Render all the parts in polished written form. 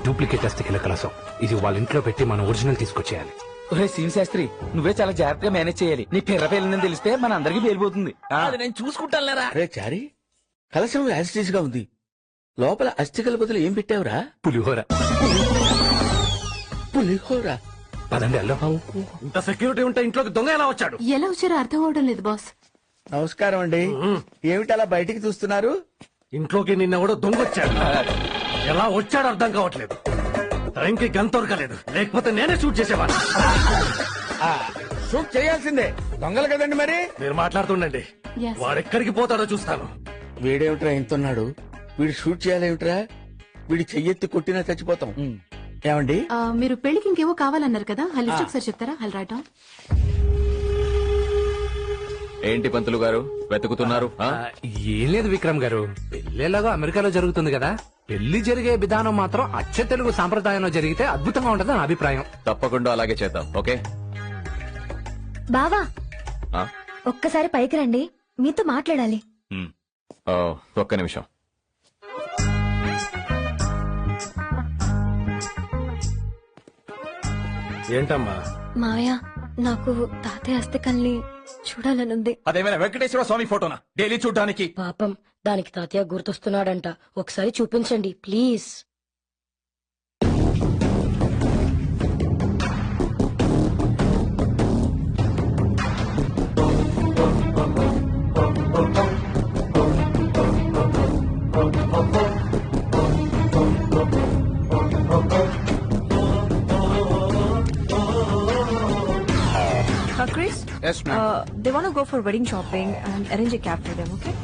Duplicate అస్థికల కలసం. ఇది వాళ్ళ ఇంట్లో పెట్టి మన ఒరిజినల్ తీసుకొచ్చేయాలి. ఒరే సీన్ శాస్త్రి, నువ్వే చాలా జాగ్రత్తగా మేనేజ్ చేయాలి. నీ పిర్ర పేలిందని తెలిస్తే మన అందరికి పేలిపోతుంది. అది నేను చూసుకుంటానులేరా. అరే చారి, కలశం యాసిటీస్ గా ఉంది. లోపల అస్థికల బదులు ఏం పెట్టావురా? పులిహోర. పులిహోర. పదండి వెళ్దాం. ఇంత సెక్యూరిటీ ఉంటే ఇంట్లోకి దొంగ ఎలా వచ్చాడు? ఎలా వచ్చారో అర్థం అవడం లేదు బాస్. నమస్కారం అండి. ఏమిటి అలా బయటికి చూస్తున్నారు? ఇంట్లోకి నిన్నెవడో దొంగ వచ్చాడు. ఎలా వచ్చాడు అర్థం కావట్లేదు. టైంకి గన్ దొరకలేదు, లేకపోతే నేనే షూట్ చేసేవాడిని. షూట్ చేయాల్సిందే, దొంగలు కదండి మరి. మీరు మాట్లాడుతుండండి, Yes. వాడెక్కడికి పోతాడో చూస్తాను. వీడేమిట్రా ఇంతున్నాడు? వీడు షూట్ చేయాలేమిట్రా? వీడి చెయ్యెత్తి కొట్టినా చచ్చిపోతాం. ఏమండి, మీరు పెళ్లికి ఇంకేవో కావాలన్నారు కదా, ఆ లిస్ట్ ఒకసారి చెప్తారా? హల్ రైట్ డౌన్. ఏంటి పంతులు గారు వెతుకుతున్నారు? ఏం లేదు విక్రమ్ గారు, పెళ్లిలాగా అమెరికాలో జరుగుతుంది కదా, పెళ్లి జరిగే విధానం మాత్రం అచ్చ తెలుగు సాంప్రదాయంలో జరిగితే అద్భుతంగా ఉంటది నా అభిప్రాయం. తప్పకుండా అలాగే చేద్దాం. ఓకే బావా, ఆ? ఒక్కసారి పైకి రండి, మీతో మాట్లాడాలి. ఓ, ఒక్క నిమిషం. ఏంటమ్మా? మావయ్య, నాకు తాతయ్య అస్థికల్ని చూడాలనుంది. అదేమైనా వెంకటేశ్వర స్వామి ఫోటోనా డైలీ చూడడానికి? పాపం, దానికి తాతయ్య గుర్తొస్తున్నాడంట. ఒకసారి చూపించండి please. Chris? Yes, ma'am. They want to go for wedding shopping and arrange a cab for them, okay?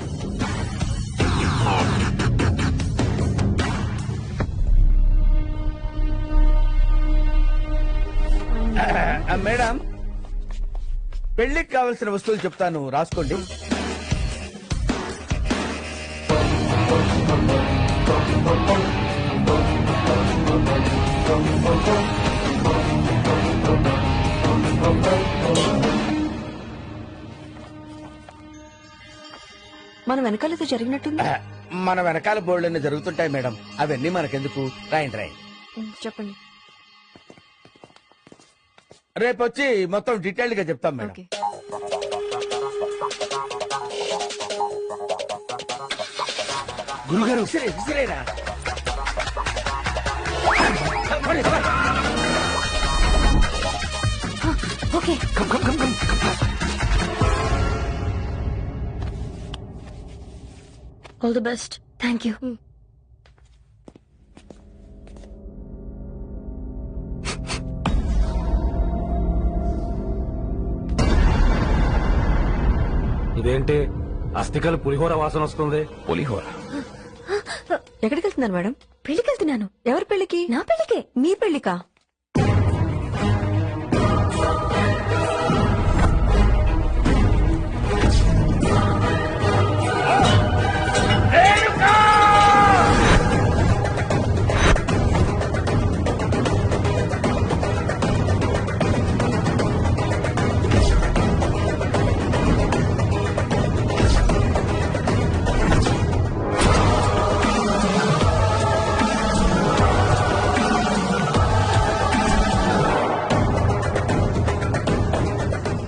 Madam, పెళ్లికి కావలసిన వస్తువులు చెప్తాను, రాసుకోండి. మన వెనకాలతో జరిగినట్టుంది. మన వెనకాల బోర్డులన్నీ జరుగుతుంటాయి మేడం, అవన్నీ మనకెందుకు. రాయండి రాయండి. చెప్పండి. రేపు వచ్చి మొత్తం డీటెయిల్డ్ గా చెప్తాం మేడం. ఓకే. గురుగారు, విసిరేరా. Okay, all the best. Thank you. ఇదేంటి అస్థికలు పులిహోర వాసన వస్తుంది? పులిహోర? ఎక్కడికి వెళ్తున్నారు మేడం? పెళ్లికి వెళ్తున్నాను. ఎవరి పెళ్లికి? నా పెళ్లికే. మీ పెళ్లికా?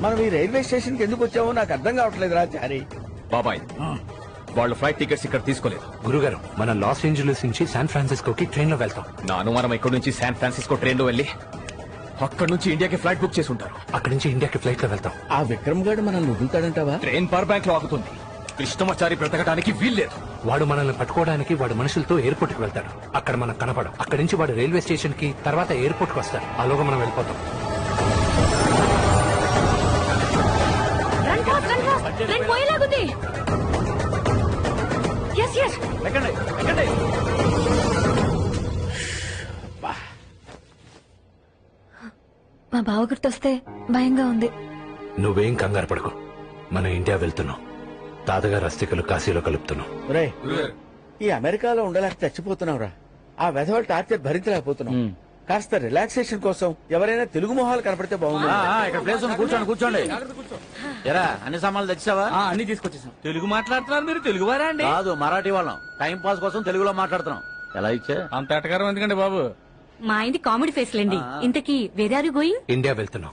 మనం ఈ రైల్వే స్టేషన్ కి ఎందుకు వచ్చామో నాకు అర్థం కావట్లేదురా చారి. బాబాయ్, వాళ్ళు ఫ్లైట్ టికెట్స్ ఇక్కడ తీసుకోలేదు. గురుగారు, మనం లాస్ ఏంజలీస్ నుంచి శాన్ ఫ్రాన్సిస్కోకి ట్రైన్ లో వెళ్తాం. నా అనుమానం ఇక్కడ నుంచి శాన్ ఫ్రాన్సిస్కో ట్రైన్ లో వెళ్ళి అక్కడి నుంచి ఇండియాకి ఫ్లైట్ బుక్ చేసి ఉంటారు. అక్కడి నుంచి ఇండియాకి ఫ్లైట్ లో వెళ్తాం. ఆ విక్రమ్ గారు మనల్ని వదులుతాడంటావా? ట్రైన్ పవర్ బ్యాంక్ లో ఆగుతుంది. కృష్ణమాచారి బ్రతకడానికి వీల్లేదు. వాడు మనల్ని పట్టుకోవడానికి వాడు మనుషులతో ఎయిర్పోర్ట్ కి వెళ్తాడు. అక్కడ మనం కనపడం. అక్కడి నుంచి వాడు రైల్వే స్టేషన్ కి, తర్వాత ఎయిర్పోర్ట్ కి వస్తాడు. ఆలోగా మనం వెళ్ళిపోతాం. ట్రైన్ పోయేలాగుంది. Yes yes. ఎక్కండి, ఎక్కండి. మా బావ గుర్తొస్తే భయంగా ఉంది. నువ్వేం కంగారు పడకు, మన ఇండియా వెళ్తున్నాం. తాతగారు అస్థికలు కాశీలో కలుపుతున్నాం. రేయ్, ఈ అమెరికాలో ఉండలేక చచ్చిపోతున్నావురా. ఆ వెధవల టార్చర్ భరించలేకపోతున్నాం. కాస్త రిలాక్సేషన్ కోసం ఎవరైనా తెలుగు మొహాలు కనపడితే బాగుంది. ఇక్కడ ప్లేస్ ఉంది, కూర్చోండి కూర్చోండి. ఎరా, అన్ని సామాన్లు తెచ్చావా? అన్ని తీసుకొచ్చేసాం. తెలుగు మాట్లాడుతున్నారు మీరు? తెలుగు వారా అండి? కాదు, మరాఠీ వాళ్ళం. టైం పాస్ కోసం తెలుగులో మాట్లాడుతున్నాం. ఎలా ఇచ్చా? అంత ఎటకారం ఎందుకండి బాబు? మా ఆయనది కామెడీ ఫేస్ లేండి. ఇంతకీ where are you going? India వెళ్తున్నాం.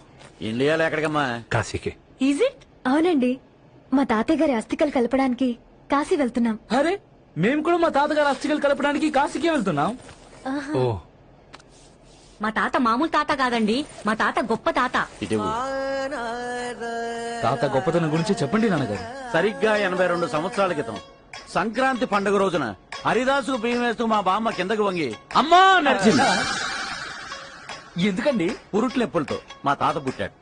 ఇండియాలో ఎక్కడికమ్మా? కాశీకి. Is it? అవునండి, మా తాతయ్య గారి అస్థికలు కలపడానికి కాశీ వెళ్తున్నాం. అరే మేము కూడా మా తాతగారు అస్థికలు కలపడానికి కాశీకే వెళ్తున్నాం. ఓ, మా తాత మామూలు తాత కాదండి, మా తాత గొప్ప తాత. ఇటు తాత గొప్పతనం గురించి చెప్పండి నాన్నగారు. సరిగ్గా 82 సంవత్సరాల క్రితం సంక్రాంతి పండుగ రోజున హరిదాసుకు బియ్యం వేస్తూ మా బామ్మ కిందకు వంగి అమ్మా నడిచింది. ఎందుకండి? పురుట్లెప్పులతో మా తాత పుట్టాడు.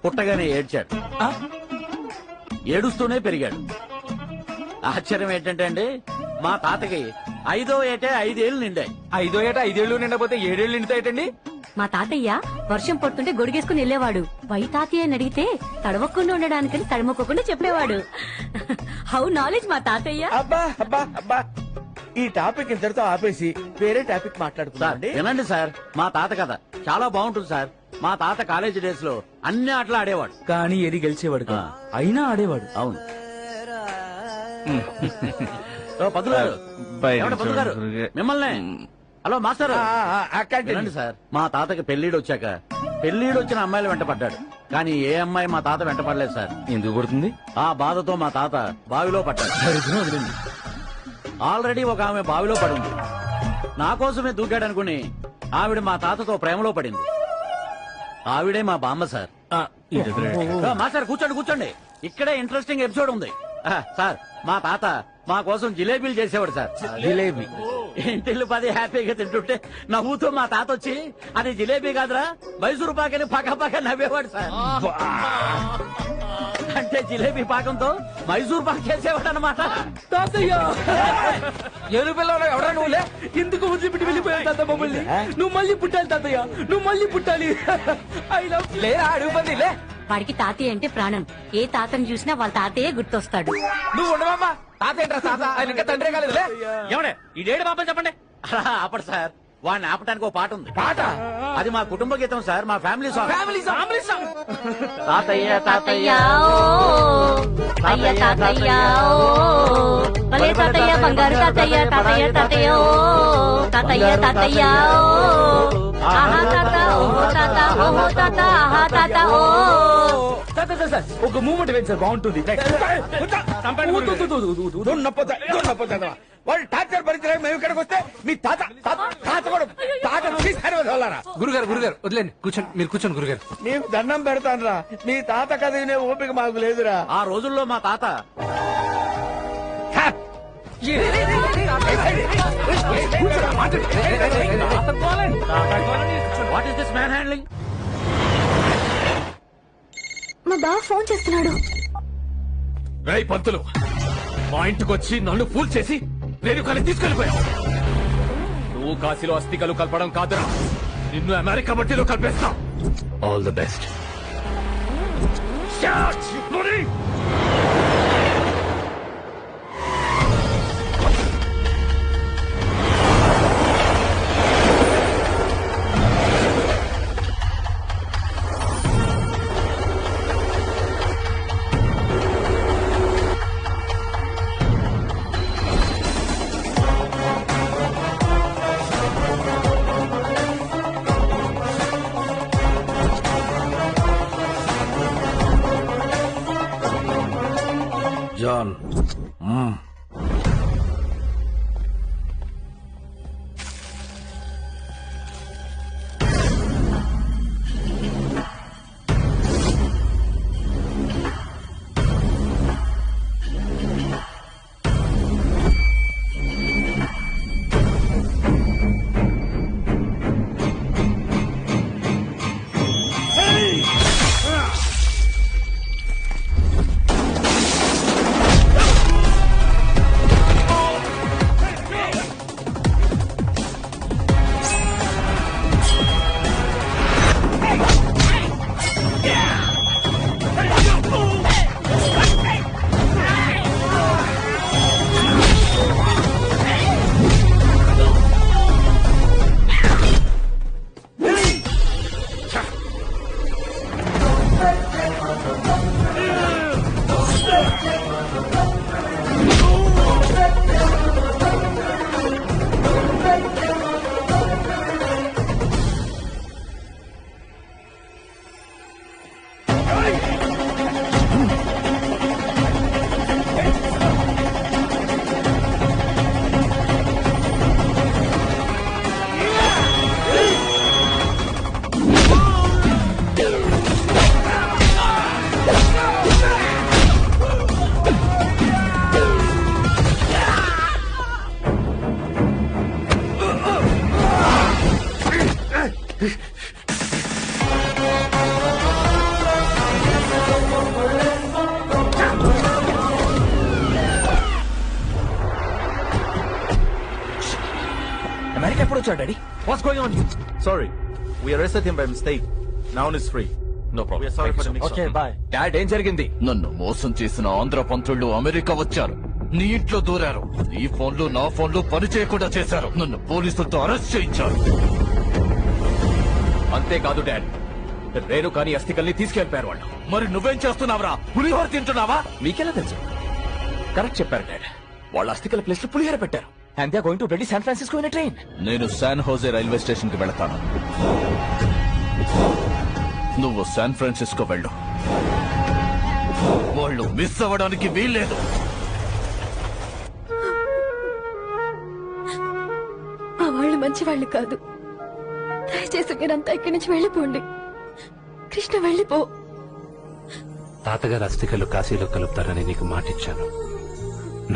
పుట్టగానే ఏడ్చాడు. ఏడుస్తూనే పెరిగాడు. ఆశ్చర్యం ఏంటంటే అండి, మా తాతకి 5వ ఏటే 5 ఏళ్ళు నిండాయి. 5ో ఏట 5 ఏళ్ళు నిండపోతే 7 ఏళ్ళు నిండుతాయటండి. మా తాతయ్య వర్షం పడుతుంటే గొడిగేసుకుని వెళ్ళేవాడు. వై తాతయ్య అని అడిగితే తడవకుండా ఉండడానికని తడమొక్కకుండా చెప్పేవాడు. హౌ నాలెడ్జ్ మా తాతయ్య. అబ్బా అబ్బా అబ్బా, ఈ టాపిక్ ఇంతటితో ఆపేసి వేరే టాపిక్ మాట్లాడుకుందాం. వినండి సార్, మా తాత కథ చాలా బాగుంటుంది సార్. మా తాత కాలేజీ డేస్ లో అన్ని ఆటలు ఆడేవాడు. కానీ ఏది గెలిచేవాడు కాదు. అయినా ఆడేవాడు. అవును. ఓ, పంతులు గారు. ఏమండి పంతులు గారు, మిమ్మల్ని. Hello master. వినండి సార్, మా తాతకి పెళ్లిడు వచ్చాక పెళ్లిడు వచ్చిన అమ్మాయిలు వెంట పడ్డాడు. కానీ ఏ అమ్మాయి మా తాత వెంట పడలేదు సార్. ఎందుకు కొడుతుంది? ఆ బాధతో మా తాత బావిలో పడ్డాడు. ఆల్రెడీ ఒక ఆమె బావిలో పడింది. నా కోసమే దూకాడనుకుని ఆవిడ మా తాతతో ప్రేమలో పడింది. ఆవిడే మా బామ్మ సార్. మాస్టర్ కూర్చోండి కూర్చోండి, ఇక్కడే ఇంట్రెస్టింగ్ ఎపిసోడ్ ఉంది. సార్, మా తాత మా కోసం జిలేబీలు చేసేవాడు సార్. జిలేబీ. ఇంటిల్లు 10 హ్యాపీగా తింటుంటే నవ్వుతూ మా తాత వచ్చి అది జిలేబీ కాదురా మైసూరు పాకని పక్క నవ్వేవాడు సార్. అంటే జిలేబీ పాకంతో మైసూరు పాక్ చేసేవాడు అనమాట. తాతయ్య ఏను పిల్లలు ఎవరా నువ్వులే? ఎందుకు వదిలిపెట్టి వెళ్ళిపోయావు తాత మమ్మల్ని? నువ్వు మళ్ళీ పుట్టాలి తాతయ్య, నువ్వు మళ్ళీ పుట్టాలి. ఐ లవ్ లేరా అడుగు పంది లే. వాడికి తాతయ్య అంటే ప్రాణం. ఏ తాతను చూసినా వాళ్ళ తాతయ్యే గుర్తొస్తాడు. నువ్వు ఉండవమ్మా. తాత ఏంట్రా తాత? ఆయన ఇంకా తండ్రే కాలేదులే. ఏమడే ఈ డేడు పాపని చెప్పండి. అప్పుడు సార్, వాడిని ఆపడానికి ఒక పాట ఉంది. పాట? అది మా కుటుంబ గీతం సార్, మా ఫ్యామిలీ సాంగ్. తాతయ్య తాతయ్య అయ్య తాతయ్య భలే తాతయ్య, బంగారు తాతయ్య, తాతయ్య తాతయ్య తాతయ్య తాతయ్య ఆహా తాత ఓహో తాత ఓహో తాత ఆహా తాత ఓ. ఒక మూమెంట్ వేయండి సార్, బాగుంటుంది. వాళ్ళు టార్చర్ భరించడానికి మేము ఇక్కడికి వస్తే మీ తాత తాత కూడా తాత తీసుకురా. గురుగారు గురుగారు వదిలేండి, కూర్చోండి, మీరు కూర్చోండి గురుగారు. నీకు దండం పెడతాను రా, మీ తాత కథ వినే ఓపిక మాకు లేదురా. ఆ రోజుల్లో మా తాత what is this man handling? మా బావ ఫోన్ చేస్తున్నాడు. రేయ్ పంతులు, మా ఇంటికి వచ్చి నన్ను ఫూల్ చేసి నేను కలిసి తీసుకెళ్లిపోయావు. నువ్వు కాశీలో అస్థికలు కలపడం కాదురా, నిన్ను అమెరికా మట్టిలో కలిపేస్తా. All the best. జాన్, వచ్చాడు daddy what's going on? Sorry, we arrested him by mistake. Now he's free. No We are sorry for the mix-up. Okay bye. Dad ఏం జరిగింది? నన్ను మోసం చేసిన ఆంధ్ర పంతుళ్ళు అమెరికా వచ్చారు, నీ ఇంట్లో దూరారు, నీ ఫోన్లు నా ఫోన్లు పని చేయకుండా చేశారు, నన్ను పోలీసులతో అరెస్ట్ చేయించారు. అంతేకాదు డాడ్, రేణుకాని అస్థికల్ని తీసుకెళ్లిపోయారు వాళ్ళు. మరి నువ్వేం చేస్తున్నావురా? పులిహోర తింటున్నావా? మీకెలా తెలుసు? కరెక్ట్ చెప్పారు డాడ్. వాళ్ళ అస్థికల ప్లేస్ లో పులిహోర పెట్టారు. And they are going to ready San Francisco in train. నేను శాన్ హోజే రైల్వే స్టేషన్ కి వెళతాను, నువ్వు శాన్ ఫ్రాన్సిస్కో వెళ్ళు. వాళ్ళు మిస్ అవ్వడానికి వీల్లేదు. ఆ వాళ్ళు మంచి వాళ్ళు కాదు. దయచేసి మీరంతా ఇక్కడి నుంచి వెళ్ళిపోండి. కృష్ణ వెళ్ళిపో. తాతగారు అస్థికలు కాశీలో కలుపుతారని నీకు మాటిచ్చాను.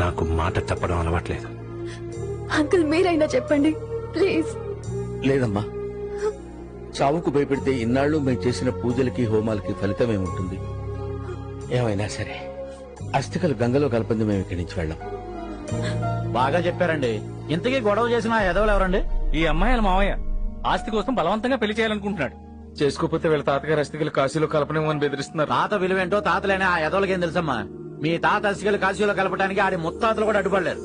నాకు మాట తప్పడం అలవాట్లేదు. అంకుల్ మీరైనా చెప్పండి ప్లీజ్. లేదమ్మా, చావుకు భయపెడితే ఇన్నాళ్ళు మేము చేసిన పూజలకి హోమాలకి ఫలితం ఏముంటుంది? ఏమైనా సరే అస్థికలు గంగలో కలపంది మేము ఇక్కడి నుంచి వెళ్ళాం. బాగా చెప్పారండి. ఇంతకీ గొడవ చేసిన ఆ ఎదవలు ఎవరండి? ఈ అమ్మాయిల మావయ్య ఆస్తి కోసం బలవంతంగా పెళ్లి చేయాలనుకుంటున్నాడు. చేసుకోకపోతే వీళ్ళ తాతగారు అస్థికలు కాశీలో కలపనేమని బెదిరిస్తున్నారు. తాత విలువేంటో తాతలేనే ఆ ఎదవలకేం తెలుసమ్మా? మీ తాత అస్థికలు కాశీలో కలపడానికి ఆడి ముత్తాతలు కూడా అడ్డుపడలేరు.